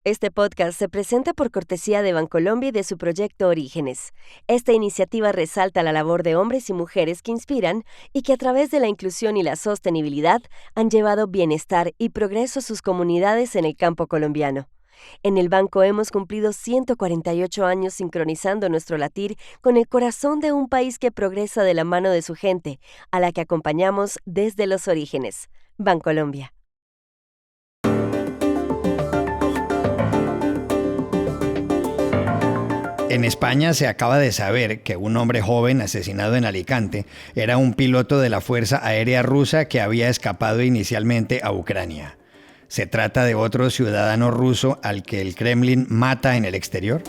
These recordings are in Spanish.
Este podcast se presenta por cortesía de Bancolombia y de su proyecto Orígenes. Esta iniciativa resalta la labor de hombres y mujeres que inspiran y que a través de la inclusión y la sostenibilidad han llevado bienestar y progreso a sus comunidades en el campo colombiano. En el banco hemos cumplido 148 años sincronizando nuestro latir con el corazón de un país que progresa de la mano de su gente, a la que acompañamos desde los orígenes. Bancolombia. En España se acaba de saber que un hombre joven asesinado en Alicante era un piloto de la Fuerza Aérea Rusa que había escapado inicialmente a Ucrania. ¿Se trata de otro ciudadano ruso al que el Kremlin mata en el exterior?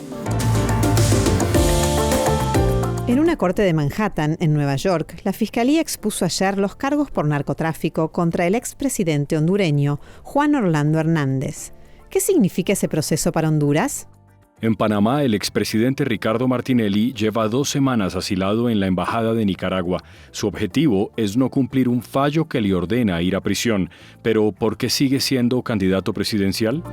En una corte de Manhattan, en Nueva York, la Fiscalía expuso ayer los cargos por narcotráfico contra el expresidente hondureño Juan Orlando Hernández. ¿Qué significa ese proceso para Honduras? En Panamá, el expresidente Ricardo Martinelli lleva 2 semanas asilado en la Embajada de Nicaragua. Su objetivo es no cumplir un fallo que le ordena ir a prisión. Pero, ¿por qué sigue siendo candidato presidencial?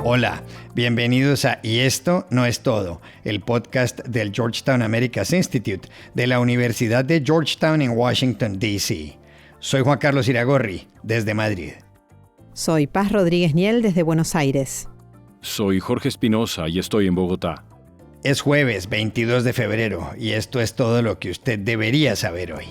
Hola, bienvenidos a Y esto no es todo, el podcast del Georgetown Americas Institute de la Universidad de Georgetown en Washington, D.C. Soy Juan Carlos Iragorri, desde Madrid. Soy Paz Rodríguez Niel desde Buenos Aires. Soy Jorge Espinosa y estoy en Bogotá. Es jueves 22 de febrero y esto es todo lo que usted debería saber hoy.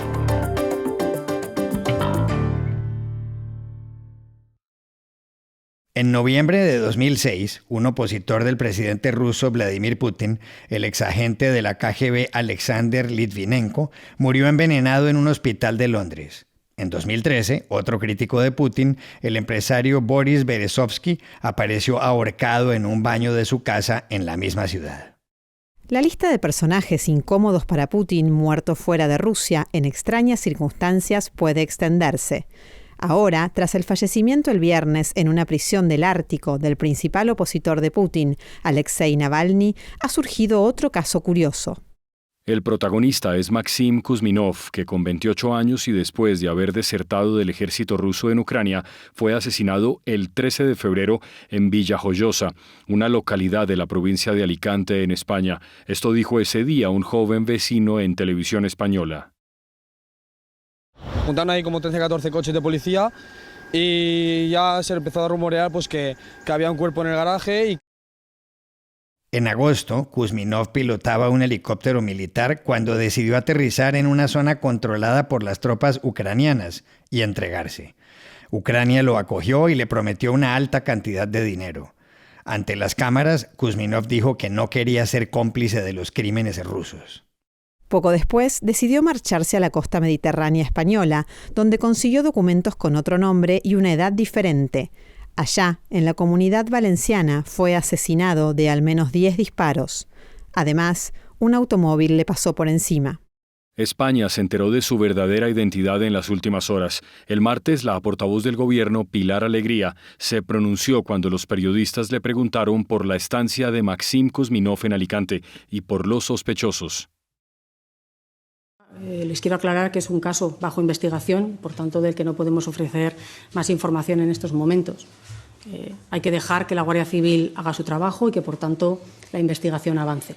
En noviembre de 2006, un opositor del presidente ruso Vladimir Putin, el exagente de la KGB Alexander Litvinenko, murió envenenado en un hospital de Londres. En 2013, otro crítico de Putin, el empresario Boris Berezovsky, apareció ahorcado en un baño de su casa en la misma ciudad. La lista de personajes incómodos para Putin muerto fuera de Rusia en extrañas circunstancias puede extenderse. Ahora, tras el fallecimiento el viernes en una prisión del Ártico del principal opositor de Putin, Alexei Navalny, ha surgido otro caso curioso. El protagonista es Maxim Kuzminov, que con 28 años y después de haber desertado del ejército ruso en Ucrania, fue asesinado el 13 de febrero en Villajoyosa, una localidad de la provincia de Alicante, en España. Esto dijo ese día un joven vecino en televisión española. Juntaron ahí como 13 14 coches de policía y ya se empezó a rumorear pues, que había un cuerpo en el garaje. En agosto, Kuzminov pilotaba un helicóptero militar cuando decidió aterrizar en una zona controlada por las tropas ucranianas y entregarse. Ucrania lo acogió y le prometió una alta cantidad de dinero. Ante las cámaras, Kuzminov dijo que no quería ser cómplice de los crímenes rusos. Poco después, decidió marcharse a la costa mediterránea española, donde consiguió documentos con otro nombre y una edad diferente. Allá, en la Comunidad Valenciana, fue asesinado de al menos 10 disparos. Además, un automóvil le pasó por encima. España se enteró de su verdadera identidad en las últimas horas. El martes, la portavoz del gobierno, Pilar Alegría, se pronunció cuando los periodistas le preguntaron por la estancia de Maxim Kuzminov en Alicante y por los sospechosos. Les quiero aclarar que es un caso bajo investigación, por tanto, del que no podemos ofrecer más información en estos momentos. Hay que dejar que la Guardia Civil haga su trabajo y que, por tanto, la investigación avance.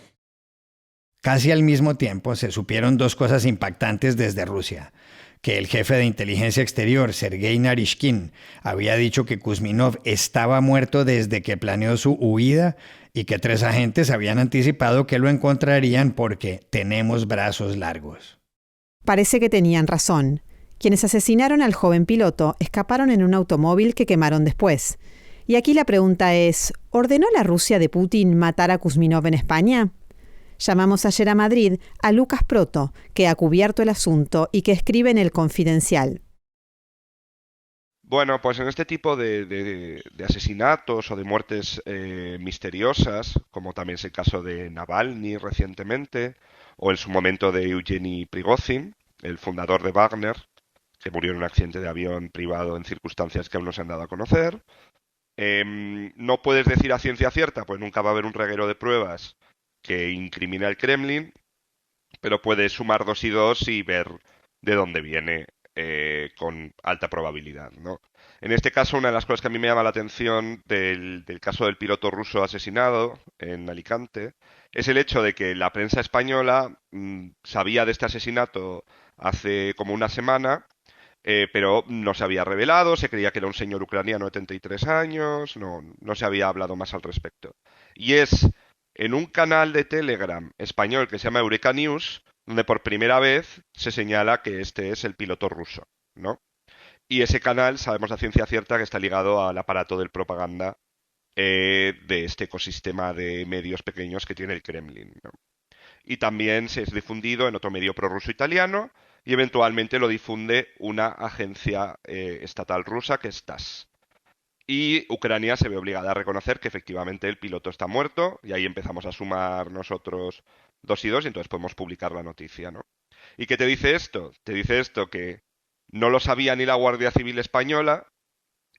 Casi al mismo tiempo se supieron 2 cosas impactantes desde Rusia. Que el jefe de inteligencia exterior, Sergei Narishkin, había dicho que Kuzminov estaba muerto desde que planeó su huida y que 3 agentes habían anticipado que lo encontrarían porque tenemos brazos largos. Parece que tenían razón. Quienes asesinaron al joven piloto escaparon en un automóvil que quemaron después. Y aquí la pregunta es, ¿ordenó la Rusia de Putin matar a Kuzminov en España? Llamamos ayer a Madrid a Lucas Proto, que ha cubierto el asunto y que escribe en El Confidencial. Bueno, pues en este tipo de asesinatos o de muertes misteriosas, como también es el caso de Navalny recientemente, o en su momento de Evgeny Prigozhin, el fundador de Wagner, que murió en un accidente de avión privado en circunstancias que aún no se han dado a conocer. No puedes decir a ciencia cierta, pues nunca va a haber un reguero de pruebas que incrimine al Kremlin, pero puedes sumar 2 y 2 y ver de dónde viene con alta probabilidad, ¿no? En este caso, una de las cosas que a mí me llama la atención del caso del piloto ruso asesinado en Alicante es el hecho de que la prensa española sabía de este asesinato hace como una semana, pero no se había revelado, se creía que era un señor ucraniano de 33 años, no se había hablado más al respecto. Y es en un canal de Telegram español que se llama Eureka News, donde por primera vez se señala que este es el piloto ruso, ¿no? Y ese canal sabemos a ciencia cierta que está ligado al aparato de propaganda de este ecosistema de medios pequeños que tiene el Kremlin, ¿no? Y también se es difundido en otro medio prorruso italiano y eventualmente lo difunde una agencia estatal rusa que es TASS. Y Ucrania se ve obligada a reconocer que efectivamente el piloto está muerto y ahí empezamos a sumar nosotros 2 y 2 y entonces podemos publicar la noticia, ¿no? ¿Y qué te dice esto? Te dice esto que no lo sabía ni la Guardia Civil española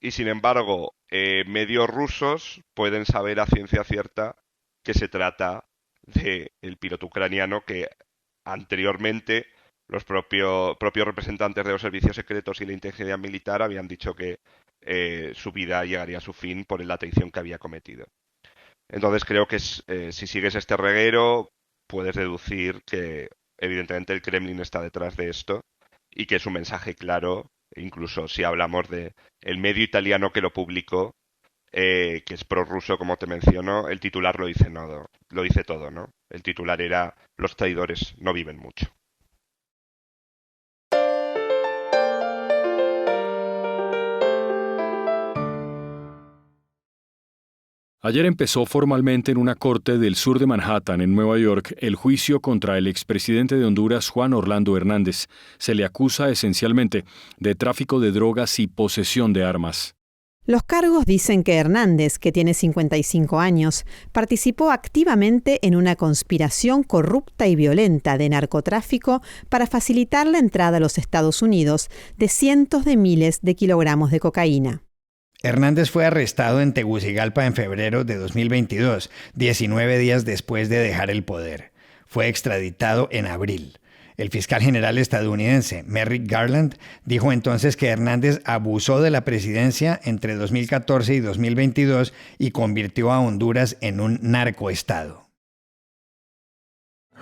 y sin embargo medios rusos pueden saber a ciencia cierta que se trata del piloto ucraniano que anteriormente los propios representantes de los servicios secretos y la inteligencia militar habían dicho que su vida llegaría a su fin por la traición que había cometido. Entonces creo que si sigues este reguero puedes deducir que evidentemente el Kremlin está detrás de esto y que es un mensaje claro, incluso si hablamos de el medio italiano que lo publicó, que es prorruso como te menciono, el titular lo dice todo, ¿no? El titular era los traidores no viven mucho. Ayer empezó formalmente en una corte del sur de Manhattan, en Nueva York, el juicio contra el expresidente de Honduras, Juan Orlando Hernández. Se le acusa esencialmente de tráfico de drogas y posesión de armas. Los cargos dicen que Hernández, que tiene 55 años, participó activamente en una conspiración corrupta y violenta de narcotráfico para facilitar la entrada a los Estados Unidos de cientos de miles de kilogramos de cocaína. Hernández fue arrestado en Tegucigalpa en febrero de 2022, 19 días después de dejar el poder. Fue extraditado en abril. El fiscal general estadounidense, Merrick Garland, dijo entonces que Hernández abusó de la presidencia entre 2014 y 2022 y convirtió a Honduras en un narcoestado.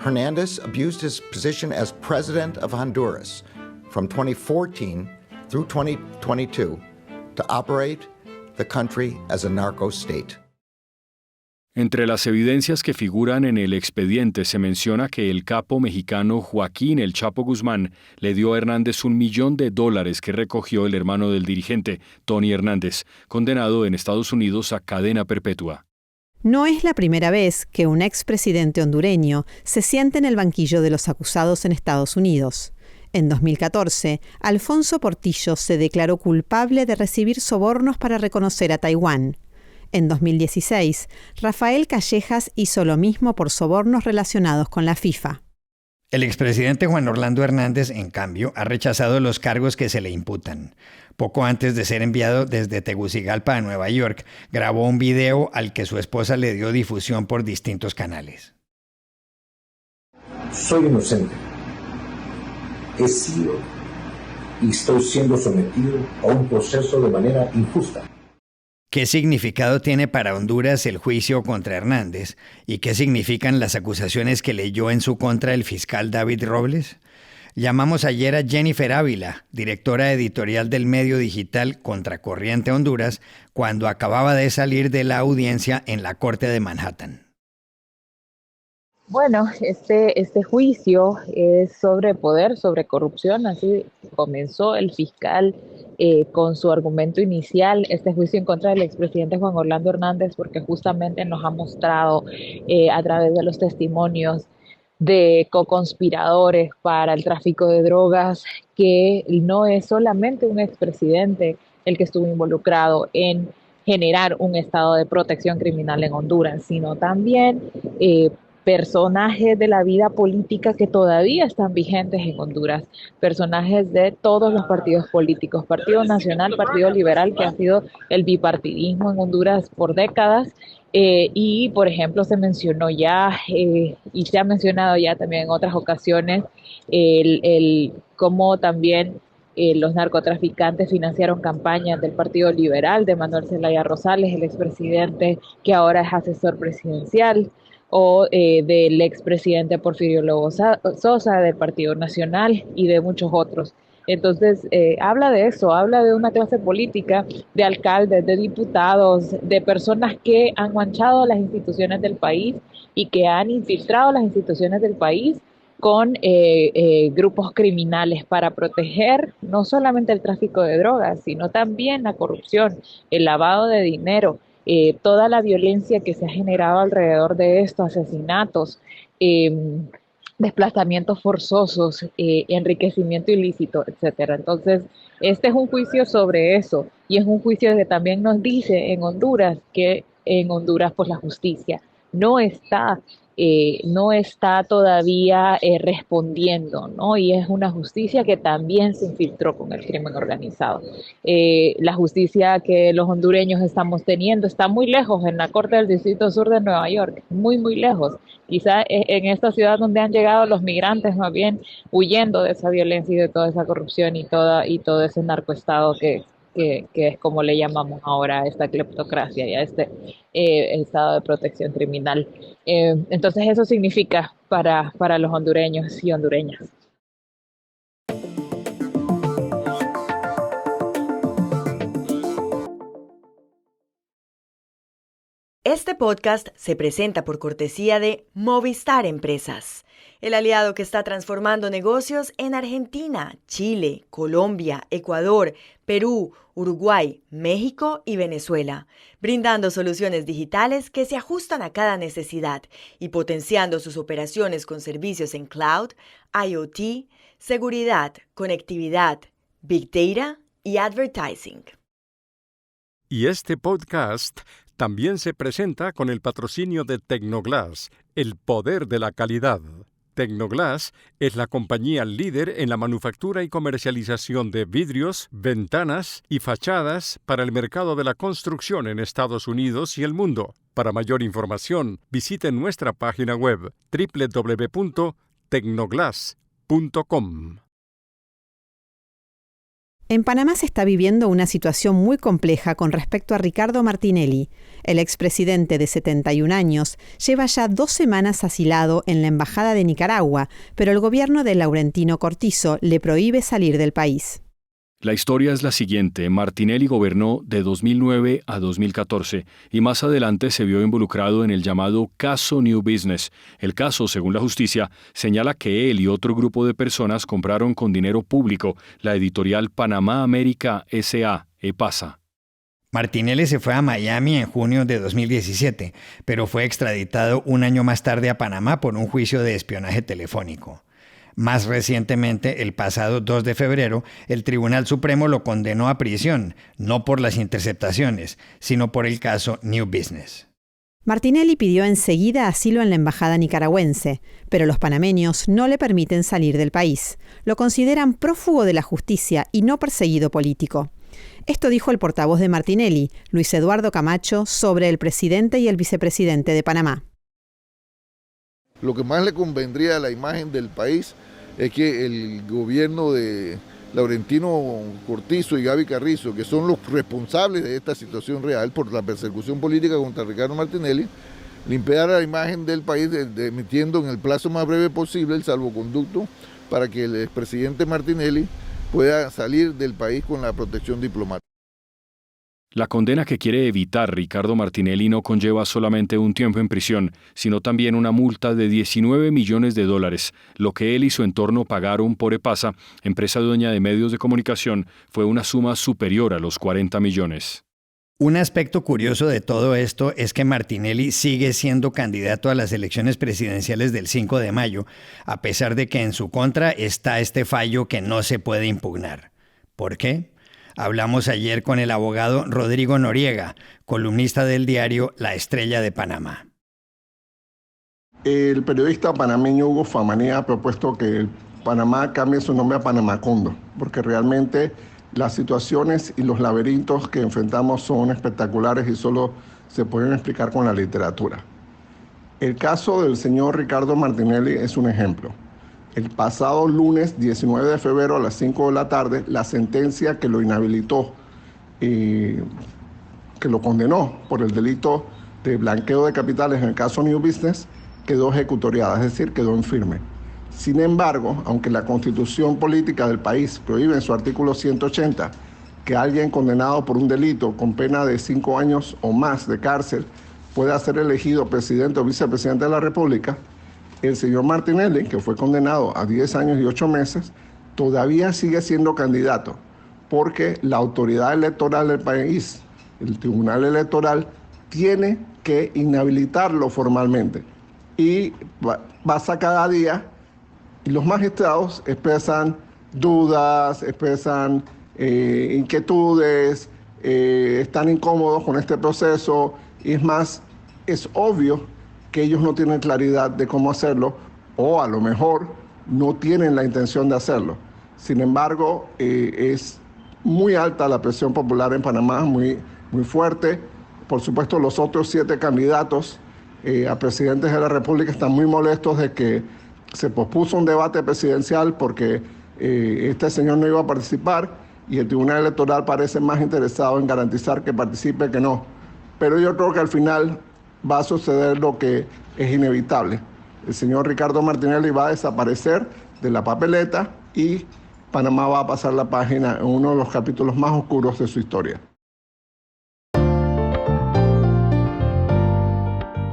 Hernández abused his position as president of Honduras from 2014 through 2022 to operate the country as a narco state. Entre las evidencias que figuran en el expediente se menciona que el capo mexicano Joaquín El Chapo Guzmán le dio a Hernández $1 millón que recogió el hermano del dirigente, Tony Hernández, condenado en Estados Unidos a cadena perpetua. No es la primera vez que un expresidente hondureño se sienta en el banquillo de los acusados en Estados Unidos. En 2014, Alfonso Portillo se declaró culpable de recibir sobornos para reconocer a Taiwán. En 2016, Rafael Callejas hizo lo mismo por sobornos relacionados con la FIFA. El expresidente Juan Orlando Hernández, en cambio, ha rechazado los cargos que se le imputan. Poco antes de ser enviado desde Tegucigalpa a Nueva York, grabó un video al que su esposa le dio difusión por distintos canales. Soy inocente. He sido y estoy siendo sometido a un proceso de manera injusta. ¿Qué significado tiene para Honduras el juicio contra Hernández? ¿Y qué significan las acusaciones que leyó en su contra el fiscal David Robles? Llamamos ayer a Jennifer Ávila, directora editorial del medio digital Contracorriente Honduras, cuando acababa de salir de la audiencia en la Corte de Manhattan. Bueno, este juicio es sobre poder, sobre corrupción, así comenzó el fiscal con su argumento inicial, este juicio en contra del expresidente Juan Orlando Hernández, porque justamente nos ha mostrado a través de los testimonios de co-conspiradores para el tráfico de drogas que no es solamente un expresidente el que estuvo involucrado en generar un estado de protección criminal en Honduras, sino también personajes de la vida política que todavía están vigentes en Honduras, personajes de todos los partidos políticos, Partido Nacional, Partido Liberal, que ha sido el bipartidismo en Honduras por décadas, y por ejemplo se mencionó ya, y se ha mencionado ya también en otras ocasiones, cómo también Los narcotraficantes financiaron campañas del Partido Liberal de Manuel Zelaya Rosales, el expresidente que ahora es asesor presidencial, o del expresidente Porfirio Lobo Sosa, del Partido Nacional y de muchos otros. Entonces, habla de eso, habla de una clase política, de alcaldes, de diputados, de personas que han manchado las instituciones del país y que han infiltrado las instituciones del país con grupos criminales para proteger no solamente el tráfico de drogas, sino también la corrupción, el lavado de dinero, toda la violencia que se ha generado alrededor de estos asesinatos, desplazamientos forzosos, enriquecimiento ilícito, etcétera. Entonces, este es un juicio sobre eso, y es un juicio que también nos dice en Honduras que en Honduras pues la justicia no está todavía respondiendo, ¿no? Y es una justicia que también se infiltró con el crimen organizado. La justicia que los hondureños estamos teniendo está muy lejos, en la Corte del Distrito Sur de Nueva York, muy, muy lejos. Quizá en esta ciudad donde han llegado los migrantes, más bien huyendo de esa violencia y de toda esa corrupción y todo ese narcoestado que es como le llamamos ahora a esta cleptocracia y a este estado de protección criminal. Entonces eso significa para los hondureños y hondureñas. Este podcast se presenta por cortesía de Movistar Empresas, el aliado que está transformando negocios en Argentina, Chile, Colombia, Ecuador, Perú, Uruguay, México y Venezuela, brindando soluciones digitales que se ajustan a cada necesidad y potenciando sus operaciones con servicios en cloud, IoT, seguridad, conectividad, Big Data y advertising. Y este podcast también se presenta con el patrocinio de Tecnoglass, el poder de la calidad. Tecnoglass es la compañía líder en la manufactura y comercialización de vidrios, ventanas y fachadas para el mercado de la construcción en Estados Unidos y el mundo. Para mayor información, visiten nuestra página web www.tecnoglass.com. En Panamá se está viviendo una situación muy compleja con respecto a Ricardo Martinelli. El expresidente de 71 años lleva ya 2 semanas asilado en la Embajada de Nicaragua, pero el gobierno de Laurentino Cortizo le prohíbe salir del país. La historia es la siguiente. Martinelli gobernó de 2009 a 2014 y más adelante se vio involucrado en el llamado caso New Business. El caso, según la justicia, señala que él y otro grupo de personas compraron con dinero público la editorial Panamá América S.A., EPASA. Martinelli se fue a Miami en junio de 2017, pero fue extraditado un año más tarde a Panamá por un juicio de espionaje telefónico. Más recientemente, el pasado 2 de febrero, el Tribunal Supremo lo condenó a prisión, no por las interceptaciones, sino por el caso New Business. Martinelli pidió enseguida asilo en la embajada nicaragüense, pero los panameños no le permiten salir del país. Lo consideran prófugo de la justicia y no perseguido político. Esto dijo el portavoz de Martinelli, Luis Eduardo Camacho, sobre el presidente y el vicepresidente de Panamá. Lo que más le convendría a la imagen del país es que el gobierno de Laurentino Cortizo y Gaby Carrizo, que son los responsables de esta situación real por la persecución política contra Ricardo Martinelli, limpiara la imagen del país emitiendo en el plazo más breve posible el salvoconducto para que el expresidente Martinelli pueda salir del país con la protección diplomática. La condena que quiere evitar Ricardo Martinelli no conlleva solamente un tiempo en prisión, sino también una multa de $19 millones, lo que él y su entorno pagaron por EPASA, empresa dueña de medios de comunicación, fue una suma superior a los 40 millones. Un aspecto curioso de todo esto es que Martinelli sigue siendo candidato a las elecciones presidenciales del 5 de mayo, a pesar de que en su contra está este fallo que no se puede impugnar. ¿Por qué? Hablamos ayer con el abogado Rodrigo Noriega, columnista del diario La Estrella de Panamá. El periodista panameño Hugo Famané ha propuesto que Panamá cambie su nombre a Panamacondo, porque realmente las situaciones y los laberintos que enfrentamos son espectaculares y solo se pueden explicar con la literatura. El caso del señor Ricardo Martinelli es un ejemplo. el pasado lunes 19 de febrero a las 5 de la tarde, la sentencia que lo inhabilitó, que lo condenó por el delito de blanqueo de capitales en el caso New Business, quedó ejecutoriada, es decir, quedó en firme. Sin embargo, aunque la Constitución política del país prohíbe en su artículo 180 que alguien condenado por un delito con pena de 5 años o más de cárcel pueda ser elegido presidente o vicepresidente de la República, el señor Martinelli, que fue condenado a 10 años y 8 meses, todavía sigue siendo candidato, porque la autoridad electoral del país, el Tribunal Electoral, tiene que inhabilitarlo formalmente. Y pasa cada día, y los magistrados expresan dudas, expresan inquietudes, están incómodos con este proceso, y es más, es obvio que ellos no tienen claridad de cómo hacerlo, o a lo mejor no tienen la intención de hacerlo. Sin embargo, es muy alta la presión popular en Panamá, muy fuerte. Por supuesto, los otros 7 candidatos a presidentes de la República están muy molestos de que se pospuso un debate presidencial porque este señor no iba a participar, y el Tribunal Electoral parece más interesado en garantizar que participe que no. Pero yo creo que al final va a suceder lo que es inevitable. El señor Ricardo Martinelli va a desaparecer de la papeleta y Panamá va a pasar la página en uno de los capítulos más oscuros de su historia.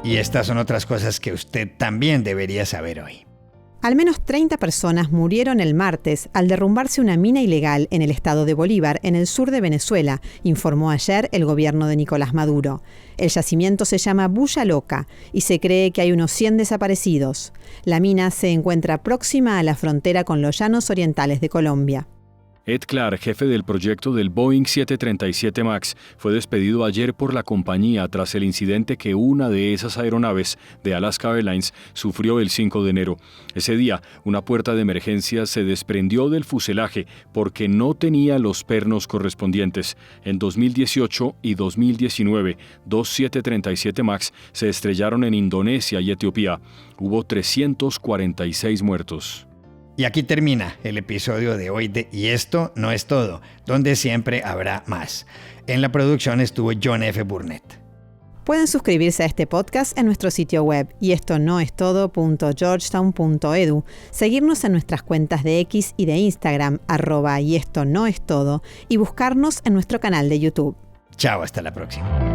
Y estas son otras cosas que usted también debería saber hoy. Al menos 30 personas murieron el martes al derrumbarse una mina ilegal en el estado de Bolívar, en el sur de Venezuela, informó ayer el gobierno de Nicolás Maduro. El yacimiento se llama Bulla Loca y se cree que hay unos 100 desaparecidos. La mina se encuentra próxima a la frontera con los llanos orientales de Colombia. Ed Clark, jefe del proyecto del Boeing 737 MAX, fue despedido ayer por la compañía tras el incidente que una de esas aeronaves de Alaska Airlines sufrió el 5 de enero. Ese día, una puerta de emergencia se desprendió del fuselaje porque no tenía los pernos correspondientes. En 2018 y 2019, 2 737 MAX se estrellaron en Indonesia y Etiopía. Hubo 346 muertos. Y aquí termina el episodio de hoy de Y esto no es todo, donde siempre habrá más. En la producción estuvo John F. Burnett. Pueden suscribirse a este podcast en nuestro sitio web yestonoestodo.georgetown.edu, seguirnos en nuestras cuentas de X y de Instagram @yestonoestodo y buscarnos en nuestro canal de YouTube. Chao, hasta la próxima.